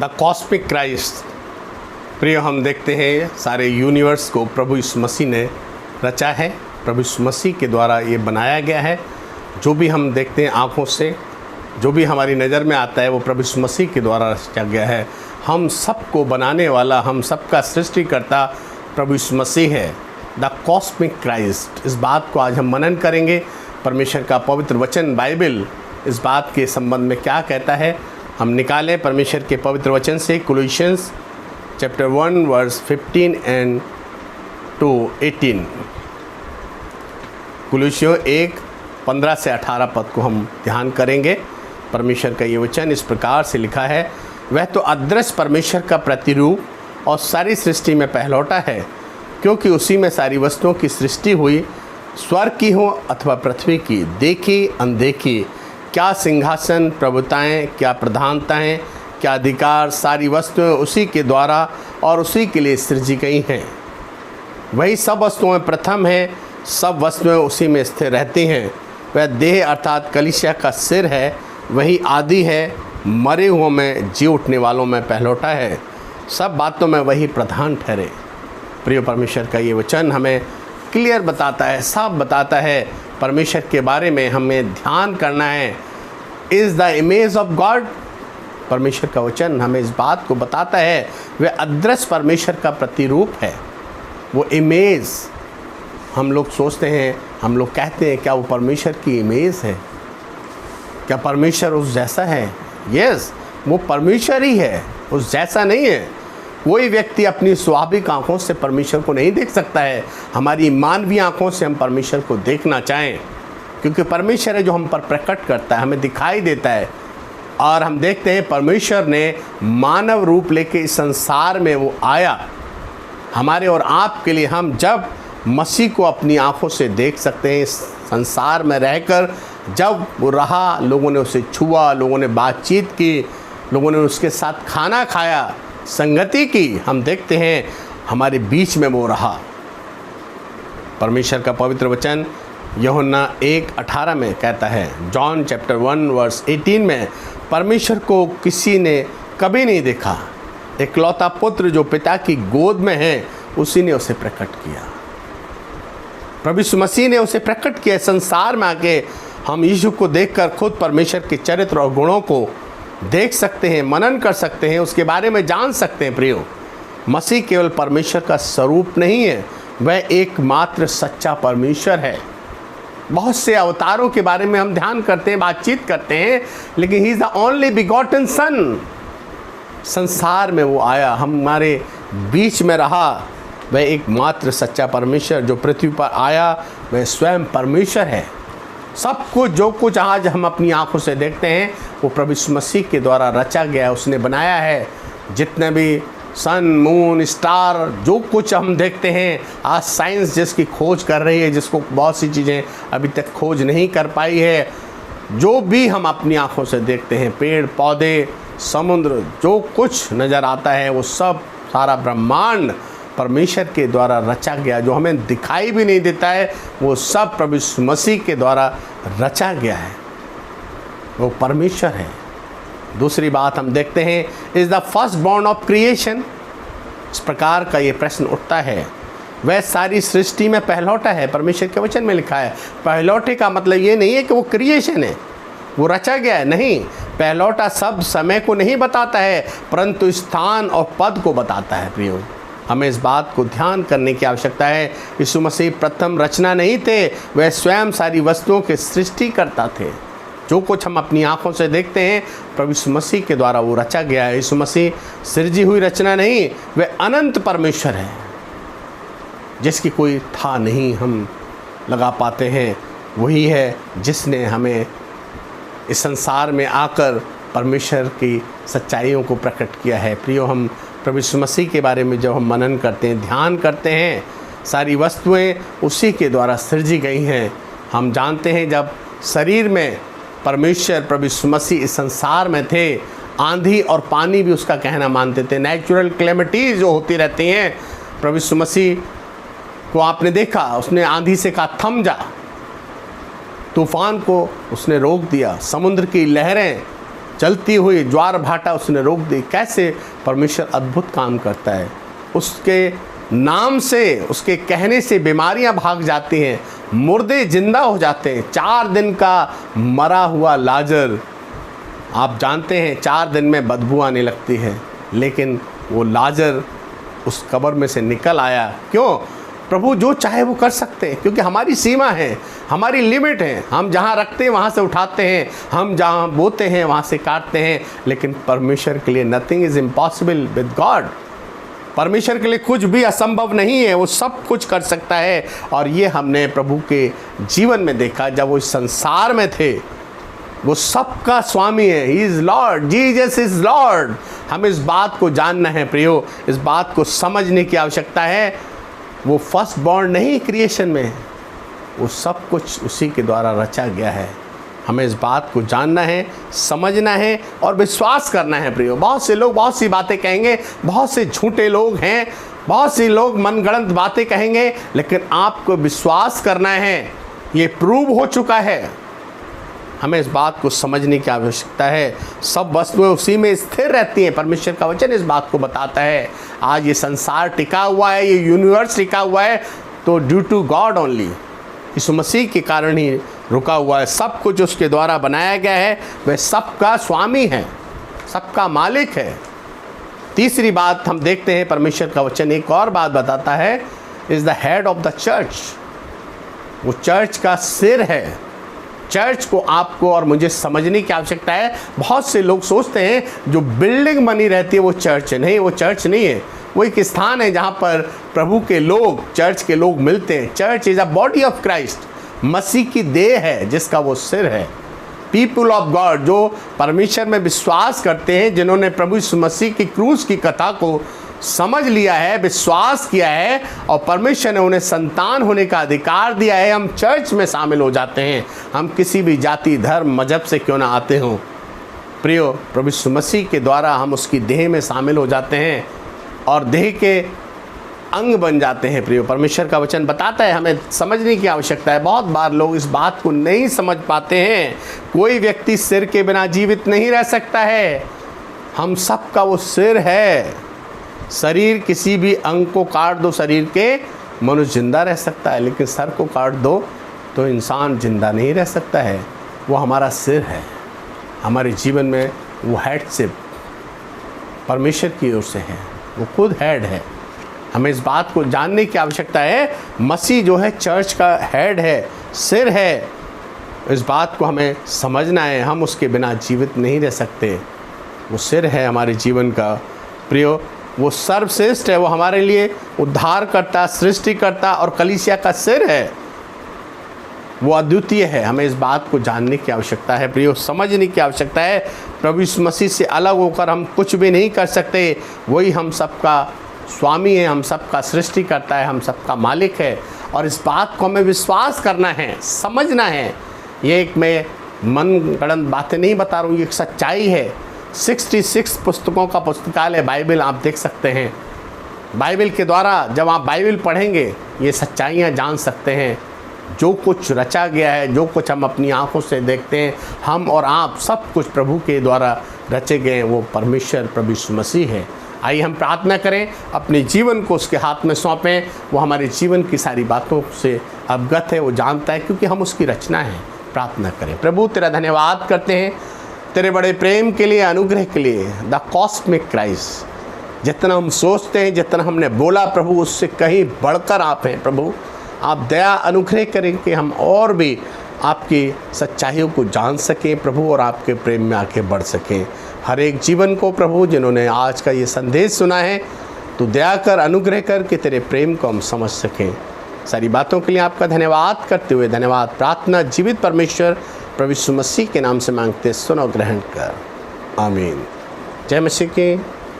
The cosmic Christ. प्रिय, हम देखते हैं सारे यूनिवर्स को प्रभु यीशु मसीह ने रचा है, प्रभु यीशु मसीह के द्वारा ये बनाया गया है। जो भी हम देखते हैं आँखों से, जो भी हमारी नज़र में आता है वो प्रभु यीशु मसीह के द्वारा रचा गया है। हम सबको बनाने वाला, हम सबका सृष्टिकर्ता प्रभु यीशु मसीह है, द कॉस्मिक क्राइस्ट। इस बात को आज हम मनन करेंगे। परमेश्वर का पवित्र वचन बाइबल इस बात के संबंध में क्या कहता है, हम निकालें परमेश्वर के पवित्र वचन से। कोलोसियंस चैप्टर 1 वर्स 15 एंड टू 18। कोलोसियों 1 15 से 18 पद को हम ध्यान करेंगे। परमेश्वर का ये वचन इस प्रकार से लिखा है, वह तो अदृश्य परमेश्वर का प्रतिरूप और सारी सृष्टि में पहलौठा है, क्योंकि उसी में सारी वस्तुओं की सृष्टि हुई, स्वर्ग की हो अथवा पृथ्वी की, देखी अनदेखी, क्या सिंहासन, प्रभुताएं, क्या प्रधानताएं, क्या अधिकार, सारी वस्तुएं उसी के द्वारा और उसी के लिए सृजी गई हैं। वही सब वस्तुएं प्रथम है, सब वस्तुएं उसी में स्थिर रहती हैं। वह देह अर्थात कलीसिया का सिर है, वही आदि है, मरे हुओं में जी उठने वालों में पहलौठा है, सब बातों में वही प्रधान ठहरे। प्रिय, परमेश्वर का ये वचन हमें क्लियर बताता है, साफ बताता है परमेश्वर के बारे में हमें ध्यान करना है। Is the image of God. परमेश्वर का वचन हमें इस बात को बताता है वह अदृश्य परमेश्वर का प्रतिरूप है। वो इमेज, हम लोग सोचते हैं, हम लोग कहते हैं क्या वो परमेश्वर की इमेज है? क्या परमेश्वर उस जैसा है? यस, वो परमेश्वर ही है, उस जैसा नहीं है। कोई व्यक्ति अपनी स्वाभाविक आँखों से परमेश्वर को नहीं देख सकता है। हमारी मानवीय आँखों से हम परमेश्वर को देखना चाहें, क्योंकि परमेश्वर है जो हम पर प्रकट करता है, हमें दिखाई देता है। और हम देखते हैं परमेश्वर ने मानव रूप लेके इस संसार में वो आया हमारे और आपके लिए। हम जब मसीह को अपनी आँखों से देख सकते हैं, इस संसार में रहकर जब वो रहा, लोगों ने उसे छुआ, लोगों ने बातचीत की, लोगों ने उसके साथ खाना खाया, संगति की, हम देखते हैं हमारे बीच में वो रहा। परमेश्वर का पवित्र वचन यूहन्ना 1:18 में कहता है, जॉन चैप्टर 1 वर्स 18 में, परमेश्वर को किसी ने कभी नहीं देखा, इकलौता पुत्र जो पिता की गोद में है उसी ने उसे प्रकट किया। प्रभु यीशु मसीह ने उसे प्रकट किया संसार में आके। हम यीशु को देखकर खुद परमेश्वर के चरित्र और गुणों को देख सकते हैं, मनन कर सकते हैं, उसके बारे में जान सकते हैं। प्रियो, मसीह केवल परमेश्वर का स्वरूप नहीं है, वह एकमात्र सच्चा परमेश्वर है। बहुत से अवतारों के बारे में हम ध्यान करते हैं, बातचीत करते हैं, लेकिन he is the only begotten son. संसार में वो आया, हमारे बीच में रहा। वह एकमात्र सच्चा परमेश्वर जो पृथ्वी पर आया, वह स्वयं परमेश्वर है। सब कुछ, जो कुछ आज हम अपनी आंखों से देखते हैं, वो प्रभु यीशु मसीह के द्वारा रचा गया है, उसने बनाया है। जितने भी सन, मून, स्टार, जो कुछ हम देखते हैं, आज साइंस जिसकी खोज कर रही है, जिसको बहुत सी चीज़ें अभी तक खोज नहीं कर पाई है, जो भी हम अपनी आंखों से देखते हैं, पेड़ पौधे, समुद्र, जो कुछ नज़र आता है, वो सब सारा ब्रह्मांड परमेश्वर के द्वारा रचा गया। जो हमें दिखाई भी नहीं देता है, वो सब प्रभु यीशु मसीह के द्वारा रचा गया है। वो परमेश्वर है। दूसरी बात हम देखते हैं, is the first born of creation. इस प्रकार का ये प्रश्न उठता है, वह सारी सृष्टि में पहलौठा है। परमेश्वर के वचन में लिखा है। पहलौठे का मतलब ये नहीं है कि वो क्रिएशन है, वो रचा गया है, नहीं। पहलौठा शब्द समय को नहीं बताता है, परंतु स्थान और पद को बताता है। प्रियो, हमें इस बात को ध्यान करने की आवश्यकता है। यीशु मसीह प्रथम रचना नहीं थे, वह स्वयं सारी वस्तुओं के सृष्टिकर्ता थे। जो कुछ हम अपनी आंखों से देखते हैं, प्रभु यीशु मसीह के द्वारा वो रचा गया है। यीशु मसीह सृजी हुई रचना नहीं, वह अनंत परमेश्वर है, जिसकी कोई था नहीं हम लगा पाते हैं। वही है जिसने हमें इस संसार में आकर परमेश्वर की सच्चाइयों को प्रकट किया है। प्रियो, हम प्रभु यीशु मसीह के बारे में जब हम मनन करते हैं, ध्यान करते हैं, सारी वस्तुएं उसी के द्वारा सृजी गई हैं। हम जानते हैं जब शरीर में परमेश्वर प्रभु यीशु मसीह इस संसार में थे, आंधी और पानी भी उसका कहना मानते थे। नेचुरल क्लेमिटीज जो होती रहती हैं, प्रभु यीशु मसीह को आपने देखा, उसने आंधी से कहा थम जा, तूफान को उसने रोक दिया, समुद्र की लहरें चलती हुई ज्वार भाटा उसने रोक दी। कैसे परमेश्वर अद्भुत काम करता है। उसके नाम से, उसके कहने से बीमारियां भाग जाती हैं, मुर्दे जिंदा हो जाते हैं। 4 दिन का मरा हुआ लाजर, आप जानते हैं 4 दिन में बदबू आने लगती है, लेकिन वो लाजर उस कब्र में से निकल आया। क्यों? प्रभु जो चाहे वो कर सकते हैं, क्योंकि हमारी सीमा है, हमारी लिमिट है। हम जहाँ रखते हैं वहाँ से उठाते हैं, हम जहाँ बोते हैं वहाँ से काटते हैं, लेकिन परमेश्वर के लिए nothing is impossible with God. परमेश्वर के लिए कुछ भी असंभव नहीं है, वो सब कुछ कर सकता है। और ये हमने प्रभु के जीवन में देखा। जब वो इस संसार में थे, वो सबका स्वामी है। He is Lord, Jesus is Lord. हमें इस बात को जानना है प्रियो, इस बात को समझने की आवश्यकता है। वो फर्स्ट बॉर्न नहीं क्रिएशन में, वो सब कुछ उसी के द्वारा रचा गया है। हमें इस बात को जानना है, समझना है और विश्वास करना है प्रियो। बहुत से लोग बहुत सी बातें कहेंगे, बहुत से झूठे लोग हैं, बहुत से लोग मनगढ़ंत बातें कहेंगे, लेकिन आपको विश्वास करना है। ये प्रूव हो चुका है। हमें इस बात को समझने की आवश्यकता है। सब वस्तुएं उसी में स्थिर रहती हैं। परमेश्वर का वचन इस बात को बताता है। आज ये संसार टिका हुआ है, ये यूनिवर्स टिका हुआ है, तो ड्यू टू गॉड ओनली, यीशु मसीह के कारण ही रुका हुआ है। सब कुछ उसके द्वारा बनाया गया है। वह सबका स्वामी है, सबका मालिक है। तीसरी बात हम देखते हैं, परमेश्वर का वचन एक और बात बताता है, is the head of the church. वो चर्च का सिर है। चर्च को आपको और मुझे समझने की आवश्यकता है। बहुत से लोग सोचते हैं जो बिल्डिंग बनी रहती है वो चर्च है। नहीं, वो चर्च नहीं है। वो एक स्थान है जहाँ पर प्रभु के लोग, चर्च के लोग मिलते हैं। Church is a body of Christ, मसीह की देह है जिसका वो सिर है। पीपल ऑफ गॉड, जो परमेश्वर में विश्वास करते हैं, जिन्होंने प्रभु यीशु मसीह की क्रूस की कथा को समझ लिया है, विश्वास किया है और परमेश्वर ने उन्हें संतान होने का अधिकार दिया है, हम चर्च में शामिल हो जाते हैं। हम किसी भी जाति, धर्म, मजहब से क्यों ना आते हों प्रियो, प्रभु यीशु मसीह के द्वारा हम उसकी देह में शामिल हो जाते हैं और देह के अंग बन जाते हैं प्रियो। परमेश्वर का वचन बताता है, हमें समझने की आवश्यकता है। बहुत बार लोग इस बात को नहीं समझ पाते हैं। कोई व्यक्ति सिर के बिना जीवित नहीं रह सकता है। हम सबका वो सिर है। शरीर किसी भी अंग को काट दो शरीर के, मनुष्य जिंदा रह सकता है, लेकिन सर को काट दो तो इंसान जिंदा नहीं रह सकता है। वो हमारा सिर है। हमारे जीवन में वो हेडशिप परमेश्वर की ओर से है, वो खुद हेड है। हमें इस बात को जानने की आवश्यकता है। मसीह जो है चर्च का हेड है, सिर है। इस बात को हमें समझना है। हम उसके बिना जीवित नहीं रह सकते। वो सिर है हमारे जीवन का प्रियो। वो सर्वश्रेष्ठ है। वो हमारे लिए उद्धारकर्ता, सृष्टिकर्ता और कलीसिया का सिर है। वो अद्वितीय है। हमें इस बात को जानने की आवश्यकता है प्रियो, समझने की आवश्यकता है। प्रभु यीशु मसीह से अलग होकर हम कुछ भी नहीं कर सकते। वही हम सबका स्वामी है, हम सबका सृष्टिकर्ता है, हम सबका मालिक है। और इस बात को हमें विश्वास करना है, समझना है। ये एक मैं मनगढ़ंत बातें नहीं बता रहा हूँ, ये एक सच्चाई है। 66 पुस्तकों का पुस्तकालय बाइबल आप देख सकते हैं। बाइबल के द्वारा जब आप बाइबल पढ़ेंगे ये सच्चाइयाँ जान सकते हैं। जो कुछ रचा गया है, जो कुछ हम अपनी आँखों से देखते हैं, हम और आप सब कुछ प्रभु के द्वारा रचे गए हैं। वो परमेश्वर प्रभु यीशु मसीह है। आइए हम प्रार्थना करें, अपने जीवन को उसके हाथ में सौंपें। वो हमारे जीवन की सारी बातों से अवगत है, वो जानता है, क्योंकि हम उसकी रचना है। प्रार्थना करें। प्रभु तेरा धन्यवाद करते हैं तेरे बड़े प्रेम के लिए, अनुग्रह के लिए। द कॉस्मिक क्राइस्ट, जितना हम सोचते हैं, जितना हमने बोला प्रभु, उससे कहीं बढ़कर आप हैं प्रभु। आप दया अनुग्रह करें कि हम और भी आपकी सच्चाइयों को जान सकें प्रभु, और आपके प्रेम में आके बढ़ सकें। हर एक जीवन को प्रभु जिन्होंने आज का ये संदेश सुना है, तो दया कर, अनुग्रह कर कि तेरे प्रेम को हम समझ सकें। सारी बातों के लिए आपका धन्यवाद करते हुए, धन्यवाद प्रार्थना जीवित परमेश्वर प्रभु यीशु मसीह के नाम से मांगते, सुनो, ग्रहण कर। आमीन। जय मसीह की।